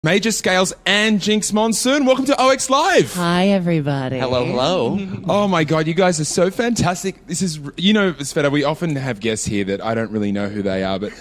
Major Scales and Jinkx Monsoon. Welcome to OX Live. Hi, everybody. Hello, hello. Oh my God, you guys are so fantastic. This is, you know, Sveta, we often have guests here that I don't really know who they are, but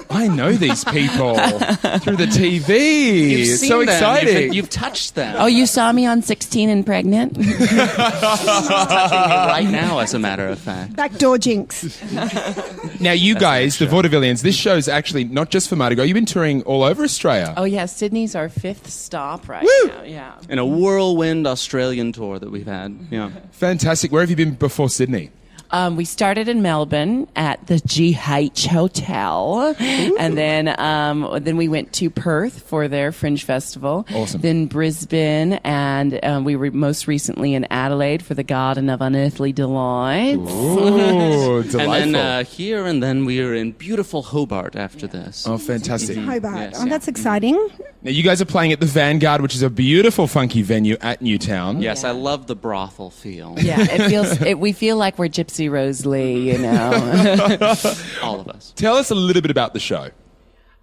I know these people through the TV. You've It's seen so them. exciting. You've touched them. Oh, you saw me on 16 and Pregnant? Touching you right now, as a matter of fact. Backdoor Jinkx. Now, you guys, the Vaudevillians, this show's actually not just for Mardi Gras. You've been touring all over Australia. Oh, yeah, Sydney's our 5th stop right now. Yeah. In a whirlwind Australian tour that we've had. Yeah. Fantastic. Where have you been before Sydney? We started in Melbourne at the GH Hotel, and then we went to Perth for their Fringe Festival. Awesome. Then Brisbane, and we were most recently in Adelaide for the Garden of Unearthly Delights. Ooh, delightful. And then here, and then we are in beautiful Hobart after this. Oh, fantastic. Hobart. Yes, Oh, yeah. that's exciting. Now, you guys are playing at the Vanguard, which is a beautiful, funky venue at Newtown. Yes, I love the brothel feel. Yeah, we feel like we're Gypsy Rose Lee, you know. All of us. Tell us a little bit about the show.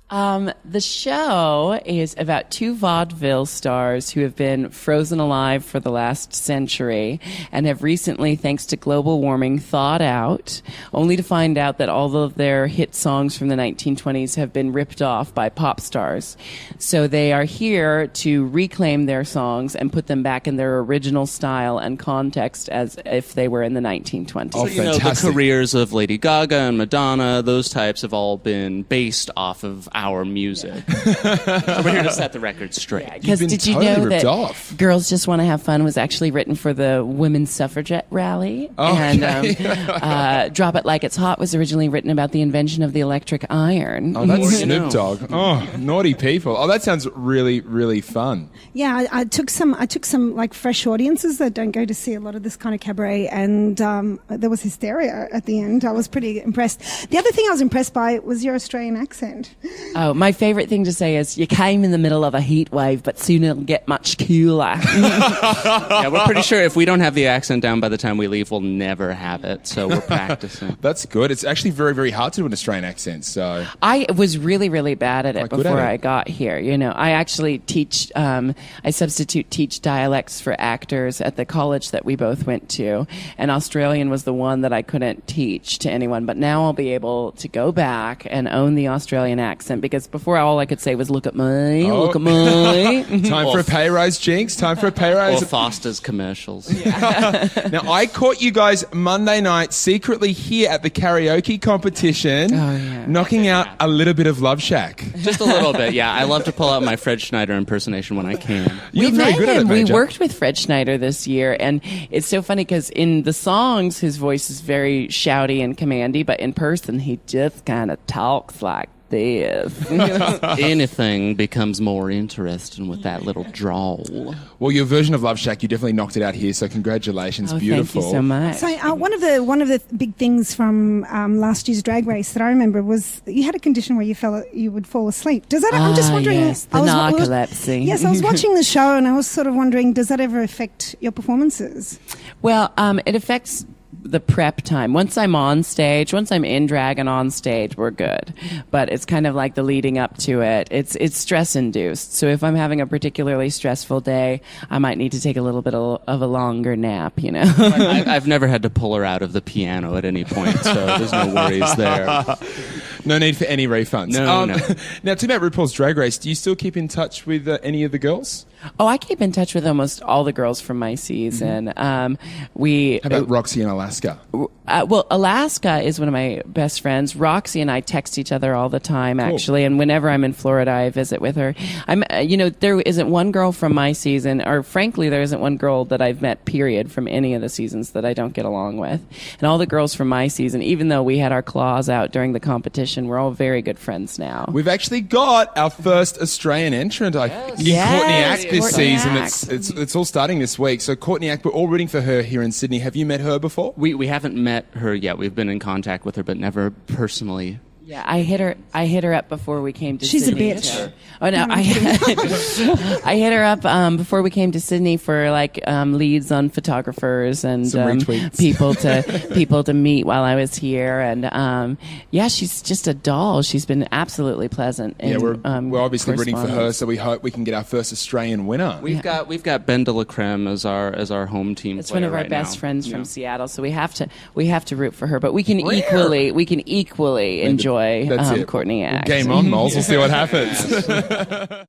The show is about two vaudeville stars who have been frozen alive for the last century and have recently, thanks to global warming, thawed out, only to find out that all of their hit songs from the 1920s have been ripped off by pop stars. So they are here to reclaim their songs and put them back in their original style and context as if they were in the 1920s. Oh, So, you know, the fantastic. careers of Lady Gaga and Madonna, those types have all been based off of our music. So we're here to set the record straight. Because been did you totally know ripped that off. Girls Just Want to Have Fun was actually written for the women's suffragette rally? Oh, and Drop It Like It's Hot was originally written about the invention of the electric iron. Oh, that's Or, you Snoop know. Dogg. Oh, naughty people. Oh, that sounds really, really fun. Yeah, I took some like fresh audiences that don't go to see a lot of this kind of cabaret, and there was hysteria at the end. I was pretty impressed. The other thing I was impressed by was your Australian accent. Oh, my favorite thing to say is, you came in the middle of a heat wave, but soon it'll get much cooler. Yeah, we're pretty sure if we don't have the accent down by the time we leave, we'll never have it. So we're practicing. That's good. It's actually very, very hard to do an Australian accent, so... I was really, really bad at it Quite good before at it. I got here. You know, I actually teach, I substitute teach dialects for actors at the college that we both went to. And Australian was the one that I couldn't teach to anyone. But now I'll be able to go back and own the Australian accent, because before all I could say was, look at me, Oh. look at me. Time for a pay rise, Jinkx. Time for a pay Or rise. Foster's commercials. Now, I caught you guys Monday night secretly here at the karaoke competition, knocking out a little bit of Love Shack. Just a little bit, yeah. I love to pull out my Fred Schneider impersonation when I can. You're We very met good at it, him. We Major. worked with Fred Schneider this year, and it's so funny because in the songs, his voice is very shouty and commandy, but in person, he just kind of talks like this. Anything becomes more interesting with that little drawl. Well, your version of Love Shack, you definitely knocked it out here, so congratulations. Oh, Beautiful. thank you so much. So one of the big things from last year's drag race that I remember was you had a condition where you would fall asleep. Does that? I'm just wondering. Yes, the narcolepsy. Yes, I was watching the show and I was sort of wondering, does that ever affect your performances? Well, it affects the prep time. Once I'm on stage, once I'm in drag and on stage, we're good. But it's kind of like the leading up to it. It's stress induced. So if I'm having a particularly stressful day, I might need to take a little bit of a longer nap, you know. I've never had to pull her out of the piano at any point, so there's no worries there. No need for any refunds. No. Now, talking about RuPaul's Drag Race, do you still keep in touch with any of the girls? Oh, I keep in touch with almost all the girls from my season. How about Roxy in Alaska? Well, Alaska is one of my best friends. Roxy and I text each other all the time, actually, and whenever I'm in Florida, I visit with her. There isn't one girl from my season, or frankly, there isn't one girl that I've met, period, from any of the seasons that I don't get along with. And all the girls from my season, even though we had our claws out during the competition, we're all very good friends now. We've actually got our first Australian entrant, in Yes, Courtney Act this Courtney season. Act. It's all starting this week. So Courtney Act, we're all rooting for her here in Sydney. Have you met her before? We haven't met her yet. We've been in contact with her, but never personally Yeah, I hit her up before we came to She's a Sydney. bitch. too. Oh no, I hit her up before we came to Sydney for leads on photographers and Some retweets. people to meet while I was here, and she's just a doll. She's been absolutely pleasant. Yeah, we're obviously rooting for her, correspondence. so we hope we can get our first Australian winner. We've got Ben de la Creme as our home team. It's one of our right best now. friends Yeah. from Seattle, so we have to root for her. But we can equally enjoy That's it. Courtney Axe. Game on, Moles. We'll see what happens.